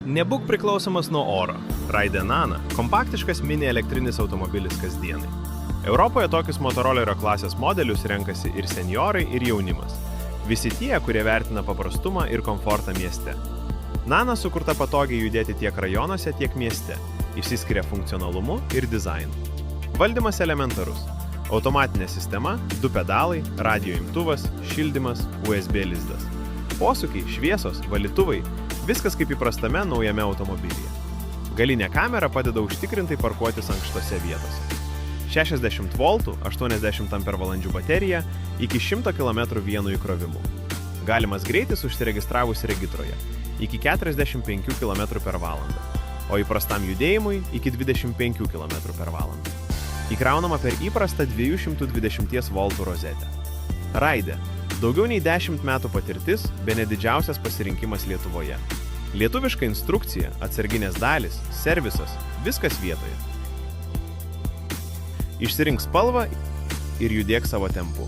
Nebūk priklausomas nuo oro. Raide Nana – kompaktiškas mini elektrinis automobilis kasdienai. Europoje tokius Motorolerio klasės modelius renkasi ir senjorai, ir jaunimas. Visi tie, kurie vertina paprastumą ir komfortą mieste. Nana sukurta patogiai judėti tiek rajonuose, tiek mieste. Išsiskiria funkcionalumu ir dizainu. Valdymas elementarus. Automatinė sistema, 2 pedalai, radijo imtuvas, šildymas, USB lizdas. Posūkiai, šviesos, valytuvai – viskas kaip įprastame naujame automobilyje. Galinė kamera padeda užtikrintai parkuotis ankštose vietose. 60 V 80 Ah baterija iki 100 km vienu įkrovimu. Galimas greitis užsiregistravus regitroje iki 45 km/h, o įprastam judėjimui iki 25 km/h. Įkraunama per įprastą 220 V rozetę. Raide – daugiau nei 10 metų patirtis, bene didžiausias pasirinkimas Lietuvoje. Lietuviška instrukcija, atsarginės dalys, servisas – viskas vietoje. Išsirink spalvą ir judėk savo tempu.